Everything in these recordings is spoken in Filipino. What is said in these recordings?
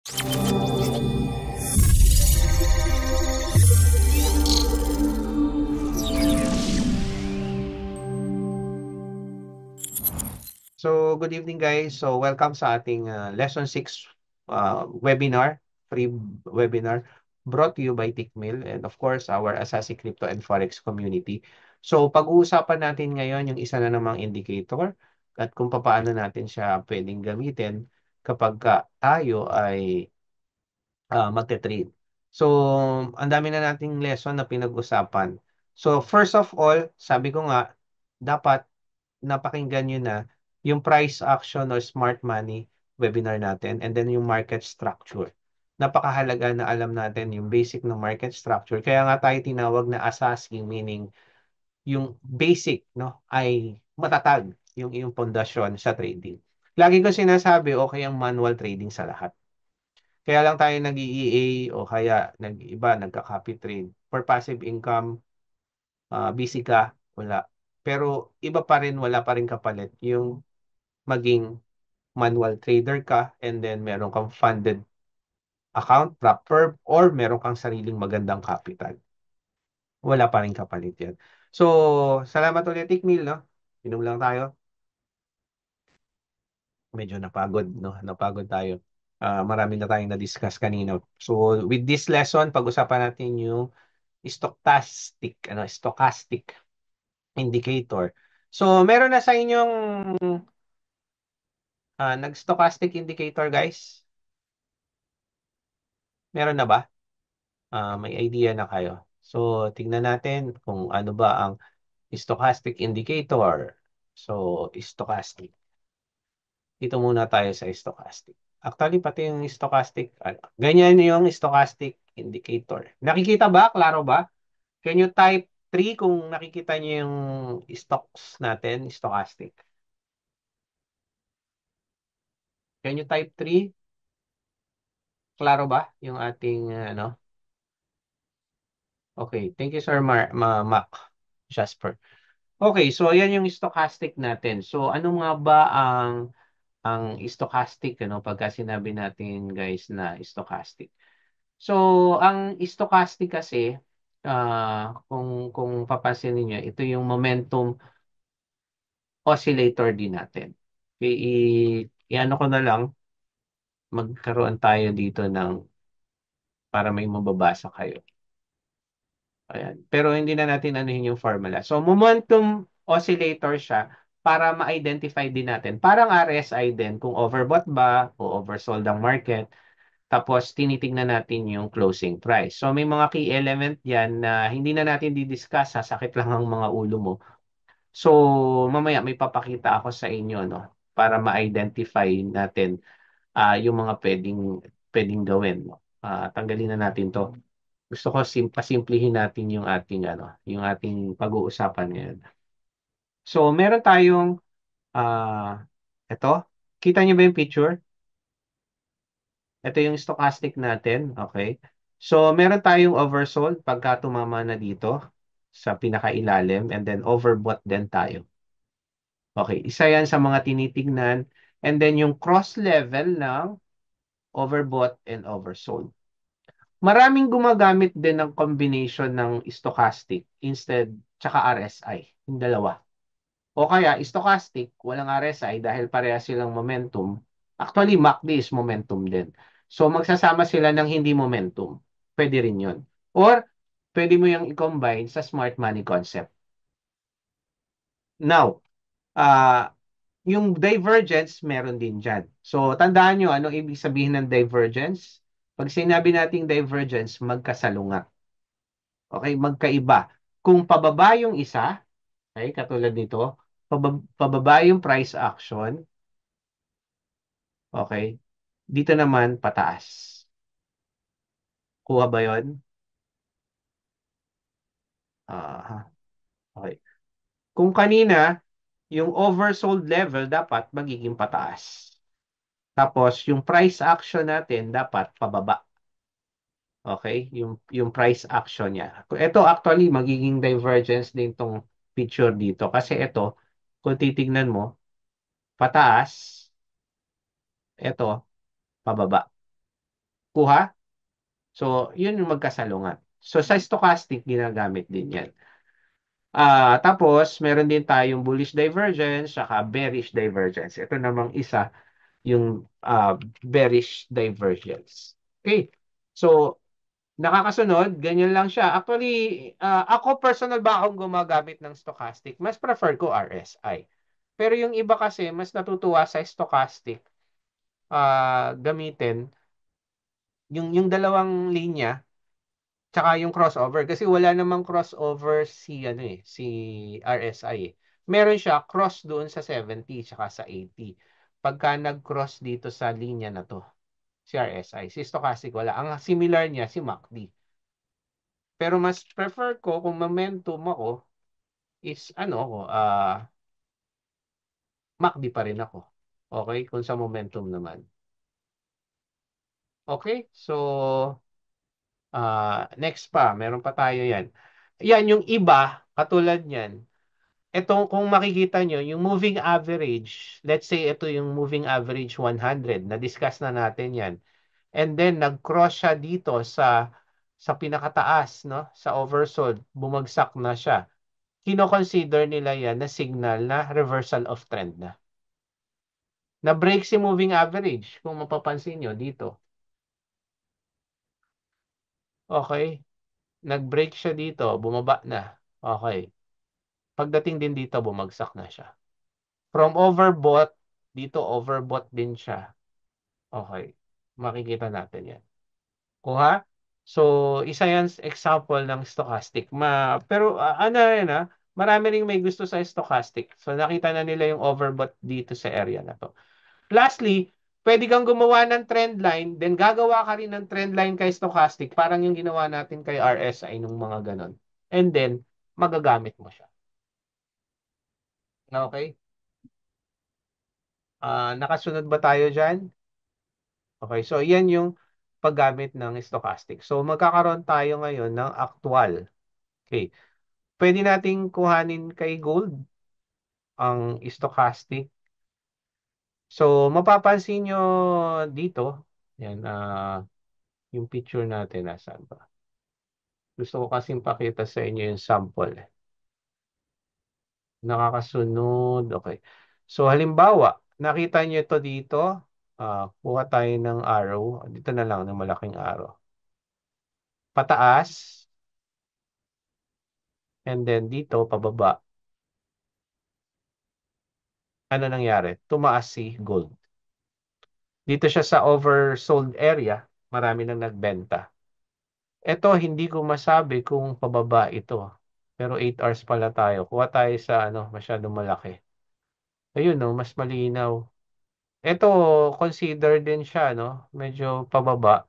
So, good evening guys. So, welcome sa ating Lesson 6 webinar, free webinar brought to you by Tickmill and of course, our Asasi Crypto and Forex community. So, pag-uusapan natin ngayon yung isa na namang indicator at kung paano natin siya pwedeng gamitin kapag tayo ay magte-trade. So, ang dami na nating lesson na pinag-usapan. So, first of all, sabi ko nga, dapat napakinggan nyo na yung price action or smart money webinar natin and then yung market structure. Napakahalaga na alam natin yung basic ng market structure. Kaya nga tayo tinawag na ASASI, meaning yung basic no ay matatag yung iyong pundasyon sa trading. Lagi ko sinasabi, okay ang manual trading sa lahat. Kaya lang tayo nag-EEA o kaya nag-iba, nagka-copy trade. For passive income, busy ka, wala. Pero iba pa rin, wala pa rin kapalit yung maging manual trader ka and then meron kang funded account, proper, or meron kang sariling magandang capital. Wala pa rin kapalit yan. So, salamat ulit, Tikmil, no? Inom lang tayo. Medyo napagod, no? Napagod tayo. Marami na tayong na-discuss kanina. So, with this lesson, pag-usapan natin yung stochastic indicator. So, meron na sa inyong nag-stochastic indicator, guys? Meron na ba? May idea na kayo. So, tingnan natin kung ano ba ang stochastic indicator. So, stochastic. Dito muna tayo sa stochastic. Actually, pati yung stochastic, ganyan yung stochastic indicator. Nakikita ba? Klaro ba? Can you type 3 kung nakikita niyo yung stocks natin, stochastic? Can you type 3? Klaro ba yung ating ano? Okay, thank you Sir Mac Jasper. Okay, so ayan yung stochastic natin. So ano nga ba ang stochastic ano pagka sinabi natin guys na stochastic. So ang stochastic kasi kung papansinin niyo, ito yung momentum oscillator din natin. Okay, i-ano ko na lang magkaroon tayo dito ng para may mababasa kayo. Ayan. Pero hindi na natin anuhin yung formula. So, momentum oscillator siya para ma-identify din natin. Parang RSI din kung overbought ba o oversold ang market. Tapos, tinitingnan natin yung closing price. So, may mga key element yan na hindi na natin didiscuss. Sasakit lang ang mga ulo mo. So, mamaya may papakita ako sa inyo no para ma-identify natin yung mga pwedeng gawin. No? Tanggalin na natin to. Gusto ko pasimplihin natin yung ating yung ating pag-uusapan ngayon. So, meron tayong ito. Kita niyo ba yung picture? Ito yung stochastic natin, okay? So, meron tayong oversold pagka tumama na dito sa pinakailalim and then overbought din tayo. Okay, isa yan sa mga tinitingnan and then yung cross level ng overbought and oversold. Maraming gumagamit din ng combination ng stochastic instead tsaka RSI, yung dalawa. O kaya stochastic, walang RSI dahil pareha silang momentum. Actually, MACD is momentum din. So magsasama sila ng hindi momentum. Pwede rin yun. Or pwede mo yung i-combine sa smart money concept. Now, uh, yung divergence meron din dyan. So tandaan nyo, anong ibig sabihin ng divergence? Pag sinabi nating divergence, magkasalungat. Okay, magkaiba. Kung pababa yung isa, okay, katulad nito, pababa yung price action, okay, dito naman pataas. Kuha ba yun? Okay. Kung kanina, yung oversold level dapat magiging pataas. Tapos, yung price action natin dapat pababa. Okay? Yung price action niya. Ito actually, magiging divergence din tong picture dito. Kasi ito, kung titignan mo, pataas, ito, pababa. Kuha? So, yun yung magkasalungat. So, sa stochastic, ginagamit din yan. Tapos, meron din tayong bullish divergence, saka bearish divergence. Ito namang isa, yung bearish divergence. Okay. So, nakakasunod, ganyan lang siya. Actually, ako personal ba akong gumagamit ng stochastic? Mas prefer ko RSI. Pero yung iba kasi, mas natutuwa sa stochastic gamitin yung dalawang linya tsaka yung crossover kasi wala namang crossover si ano si RSI eh. Meron siya cross doon sa 70 tsaka sa 80. Pagka nag-cross dito sa linya na to, si RSI, si stochastic wala. Ang similar niya si MACD. Pero mas prefer ko kung momentum ako is ano ako, MACD pa rin ako. Okay? Kung sa momentum naman. Okay? So, next pa, meron pa tayo yan. Yan, yung iba, katulad yan, ito kung makikita nyo, yung moving average, let's say ito yung moving average 100, na-discuss na natin yan. And then, nag-cross siya dito sa pinakataas, no? Sa oversold, bumagsak na siya. Kino-consider nila yan na signal na reversal of trend na. Na-break si moving average, kung mapapansin nyo dito. Okay? Nag-break siya dito, bumaba na. Okay. Pagdating din dito, bumagsak na siya. From overbought, dito overbought din siya. Okay. Makikita natin yan. Kuha? So, isa yan example ng stochastic. Pero ano yan marami ring may gusto sa stochastic. So, nakita na nila yung overbought dito sa area na to. Lastly, pwede kang gumawa ng trend line, then gagawa ka rin ng trend line kay stochastic, parang yung ginawa natin kay RSI nung mga ganon. And then, magagamit mo siya. Okay? Nakasunod ba tayo dyan? Okay, so yan yung paggamit ng stochastic. So magkakaroon tayo ngayon ng actual. Okay. Pwede nating kuhanin kay gold ang stochastic. So mapapansin nyo dito, yan, yung picture natin, nasaan ba? Gusto ko kasing pakita sa inyo yung sample. Nakakasunod. Okay. So halimbawa, nakita nyo ito dito. Kuha tayo ng arrow. Dito na lang ng malaking arrow. Pataas. And then dito, pababa. Ano nangyari? Tumaas si gold. Dito siya sa oversold area. Marami nang nagbenta. Ito, hindi ko masabi kung pababa ito. Pero 8 hours pala tayo. Kuha tayo sa masyadong malaki. Ayun, no, mas malinaw. Ito, consider din siya, no? Medyo pababa.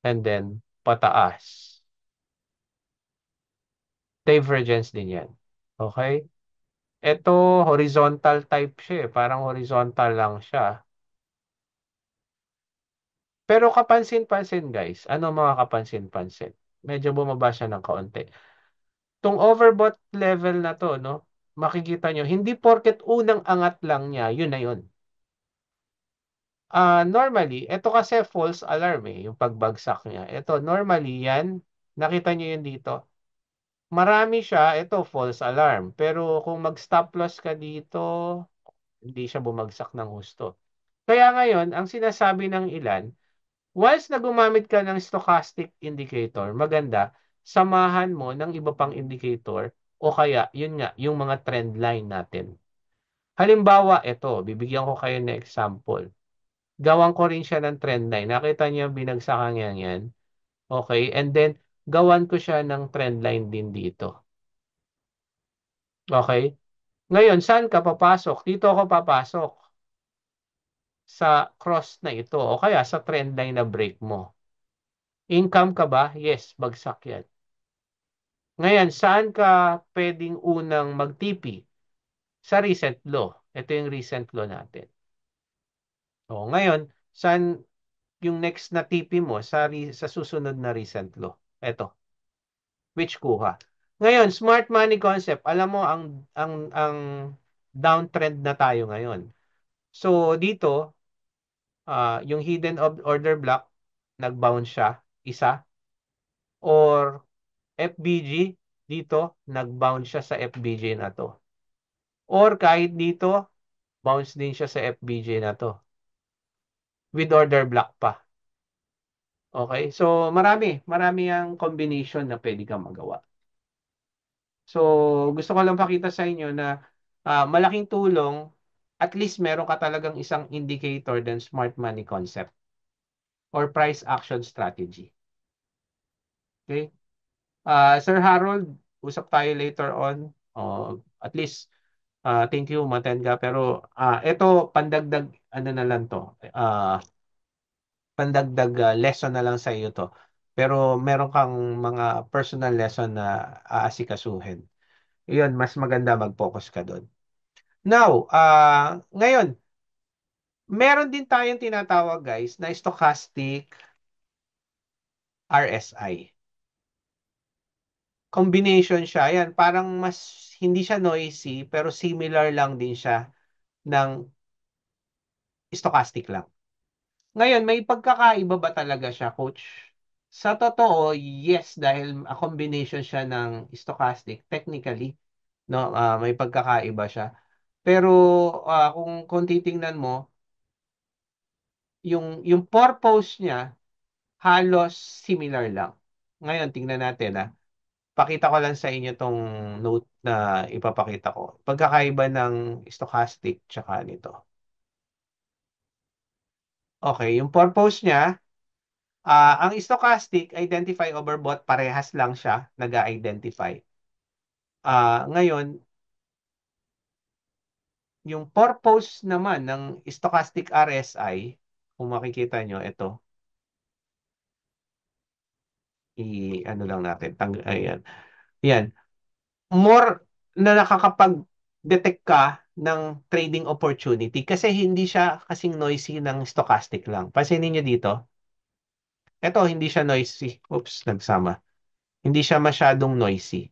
And then, pataas. Divergence din yan. Okay? Ito, horizontal type siya eh. Parang horizontal lang siya. Pero kapansin-pansin guys, ano mga kapansin-pansin? Medyo bumaba siya ng kaunti. Tung overbought level na to, no? Makikita nyo, hindi porket unang angat lang niya, yun na yun. Normally, ito kasi false alarm eh, yung pagbagsak niya. Ito, normally yan, nakita nyo yun dito. Marami siya, ito false alarm. Pero kung mag-stop loss ka dito, hindi siya bumagsak ng husto. Kaya ngayon, ang sinasabi ng ilan, once na gumamit ka ng stochastic indicator, maganda, samahan mo ng iba pang indicator o kaya, yun nga, yung mga trend line natin. Halimbawa, ito, bibigyan ko kayo ng example. Gawan ko rin siya ng trend line. Nakita niyo yung binagsakan niya yan. Okay? And then, gawan ko siya ng trend line din dito. Okay? Ngayon, saan ka papasok? Dito ako papasok sa cross na ito o kaya sa trend line na break mo. Income ka ba? Yes, bagsak yan. Ngayon, saan ka pwedeng unang mag-TP? Sa recent law. Ito yung recent law natin. O, ngayon, saan yung next na TP mo sa susunod na recent law? Ito, which kuha. Ngayon, smart money concept, alam mo ang downtrend na tayo ngayon. So, dito, yung order block, nag-bounce siya, isa. Or FBG, dito, nag-bounce siya sa FBG na to. Or kahit dito, bounce din siya sa FBG na to. With order block pa. Okay? So, marami ang combination na pwede kang magawa. So, gusto ko lang pakita sa inyo na malaking tulong, at least meron ka talagang isang indicator ng smart money concept or price action strategy. Okay? Sir Harold, usap tayo later on. At least, thank you, Maten ka. Pero, ito, pandagdag, ano na lang to. Pandagdag lesson na lang sa iyo to. Pero meron kang mga personal lesson na aasikasuhin. Yun, mas maganda mag-focus ka doon. Now, ngayon, meron din tayong tinatawag guys na stochastic RSI. Combination siya. Yan, parang mas hindi siya noisy pero similar lang din siya ng stochastic lang. Ngayon, may pagkakaiba ba talaga siya, coach? Sa totoo, yes, dahil a combination siya ng stochastic, technically, no, may pagkakaiba siya. Pero kung titingnan mo, yung purpose niya halos similar lang. Ngayon, tingnan natin Pakita ko lang sa inyo tong note na ipapakita ko. Pagkakaiba ng stochastic tsaka nito. Okay, yung purpose niya, ang stochastic, identify overbought, parehas lang siya, nag-identify. Ngayon, yung purpose naman ng stochastic RSI, kung makikita nyo, ito, ano lang natin, ayan. Yan, more na nakakapag-detect ka ng trading opportunity kasi hindi siya kasing noisy ng stochastic lang. Pansinin nyo dito, ito hindi siya noisy. Oops, nagsama. Hindi siya masyadong noisy.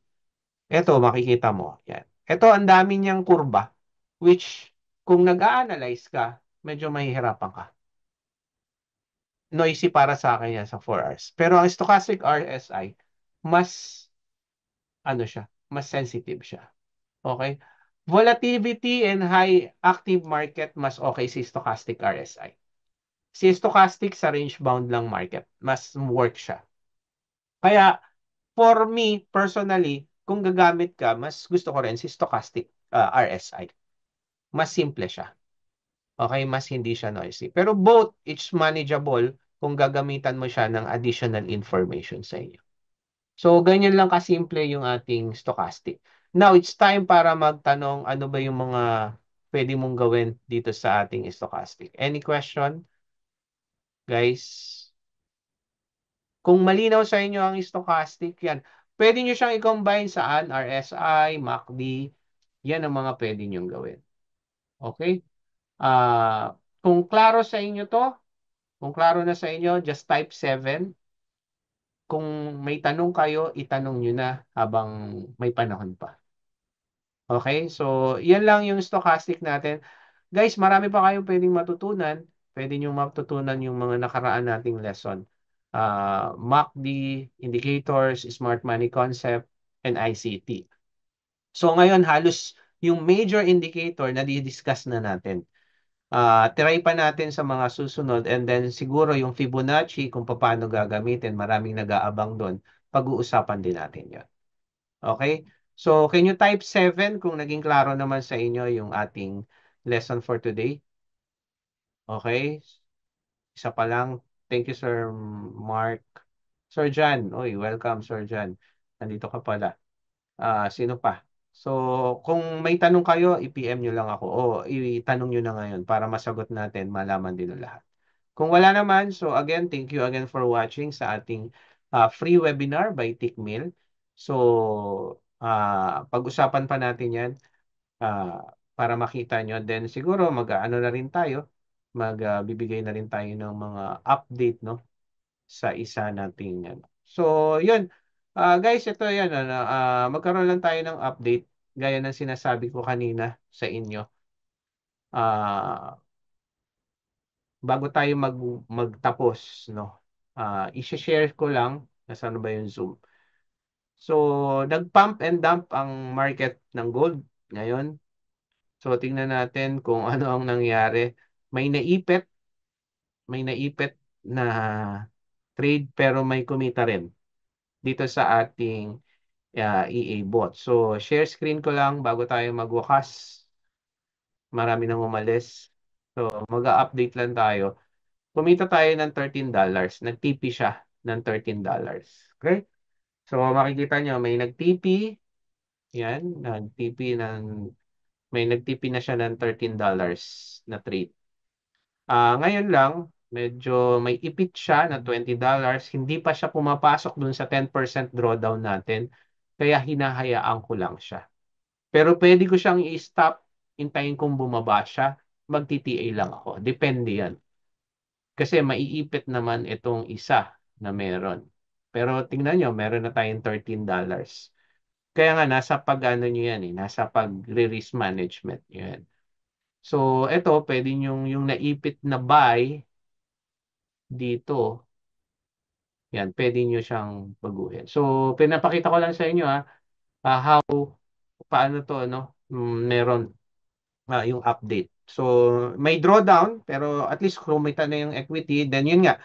Ito, makikita mo. Yan. Ito, ang dami niyang kurba, which, kung nag-a-analyze ka, medyo mahihirapan ka. Noisy para sa akin yan sa 4 hours. Pero ang stochastic RSI, mas, ano siya, mas sensitive siya. Okay? Volatility and high active market, mas okay si stochastic RSI. Si stochastic sa range-bound lang market, mas work siya. Kaya, for me, personally, kung gagamit ka, mas gusto ko rin si stochastic RSI. Mas simple siya. Okay? Mas hindi siya noisy. Pero both, it's manageable kung gagamitan mo siya ng additional information sa inyo. So, ganyan lang kasimple yung ating stochastic. Now, it's time para magtanong ano ba yung mga pwede mong gawin dito sa ating stochastic. Any question, guys? Kung malinaw sa inyo ang stochastic, yan. Pwede nyo siyang i-combine saan? RSI, MACD, yan ang mga pwede nyo gawin. Okay? Kung klaro sa inyo to, kung klaro na sa inyo, just type 7. Kung may tanong kayo, itanong nyo na habang may panahon pa. Okay? So, yan lang yung stochastic natin. Guys, marami pa kayong pwedeng matutunan. Pwede nyo matutunan yung mga nakaraan nating lesson. MACD, indicators, smart money concept, and ICT. So, ngayon, halos yung major indicator na di-discuss na natin. Try pa natin sa mga susunod and then siguro yung Fibonacci kung paano gagamitin, maraming nag-aabang doon. Pag-uusapan din natin yun. Okay? So, can you type 7 kung naging klaro naman sa inyo yung ating lesson for today? Okay? Isa pa lang. Thank you, Sir Mark. Sir John. Oy, welcome, Sir John. Nandito ka pala. Sino pa? So, kung may tanong kayo, i-PM nyo lang ako o itanong nyo na ngayon para masagot natin, malaman din ng lahat. Kung wala naman, so again, thank you again for watching sa ating free webinar by Tickmill. So, pag-usapan pa natin yan para makita nyo. Then siguro mag-ano na rin tayo, magbibigay na rin tayo ng mga update no sa isa nating ano. So, yun. Guys, ito yan. Magkaroon lang tayo ng update gaya ng sinasabi ko kanina sa inyo. Ah, bago tayo magtapos, no? I-share ko lang, nasaan ba yung Zoom? So, nag-pump and dump ang market ng gold ngayon. So, tingnan natin kung ano ang nangyari. May naipit, may naipit na trade pero may kumita rin dito sa ating EA bot. So, share screen ko lang bago tayo magwakas. Marami nang umalis. So, mag-update lang tayo. Kumita tayo ng $13. Nag-TP siya ng $13. Okay? So, makikita nyo, may nag-TP. Yan, may nag-TP na siya ng $13 na trade. Ngayon lang, medyo may ipit siya na $20. Hindi pa siya pumapasok dun sa 10% drawdown natin. Kaya hinahayaan ko lang siya. Pero pwede ko siyang i-stop, hintayin kong bumaba siya, mag-TTA lang ako. Depende yan. Kasi maiipit naman itong isa na meron. Pero tingnan nyo, meron na tayong $13. Kaya nga, nasa pag-ano nyo yan eh, nasa pag-risk management nyo yan. So, ito, pwede nyo yung naipit na buy dito, yan, pwede nyo siyang baguhin. So, pinapakita ko lang sa inyo how, paano to, no? Meron yung update. So, may drawdown, pero at least kumita na yung equity. Then, yun nga,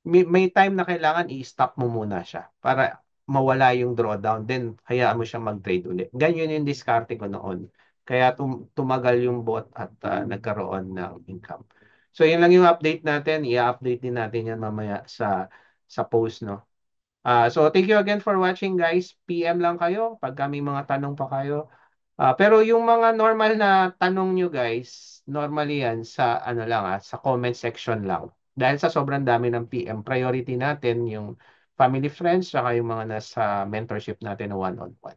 may time na kailangan i-stop mo muna siya para mawala yung drawdown. Then, hayaan mo siyang mag-trade ulit. Ganyan yung diskarte ko noon. Kaya tumagal yung bot at nagkaroon ng income. So, yun lang yung update natin. I-update din natin yan mamaya sa post, no? So, thank you again for watching, guys. PM lang kayo pag may mga tanong pa kayo. Pero yung mga normal na tanong nyo guys, normally yan sa ano lang sa comment section lang. Dahil sa sobrang dami ng PM, priority natin yung family friends saka yung mga nasa mentorship natin na one-on-one.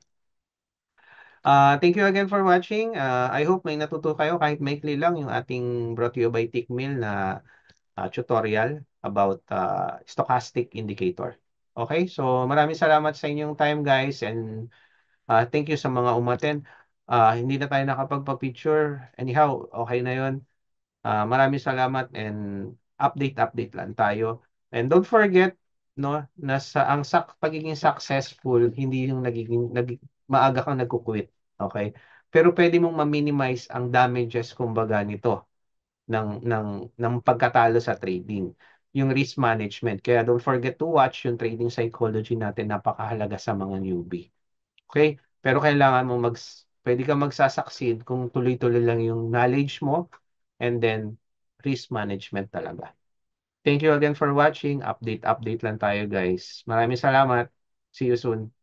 Thank you again for watching. I hope may natuto kayo kahit maikli lang yung ating brought to you by Tickmill na tutorial about stochastic indicator. Okay, so maraming salamat sa inyong time guys and thank you sa mga umaten. Hindi na tayo nakapagpa-picture. Anyhow, okay na yon. Maraming salamat and update lang tayo. And don't forget, no, ang pagiging successful, hindi yung maaga kang nagkukwit. Okay? Pero pwede mong ma-minimize ang damages, kumbaga, nito ng pagkatalo sa trading. Yung risk management. Kaya don't forget to watch yung trading psychology natin. Napakahalaga sa mga newbie. Okay? Pero kailangan mo pwede ka magsasucceed kung tuloy-tuloy lang yung knowledge mo and then risk management talaga. Thank you again for watching. Update lang tayo guys. Maraming salamat. See you soon.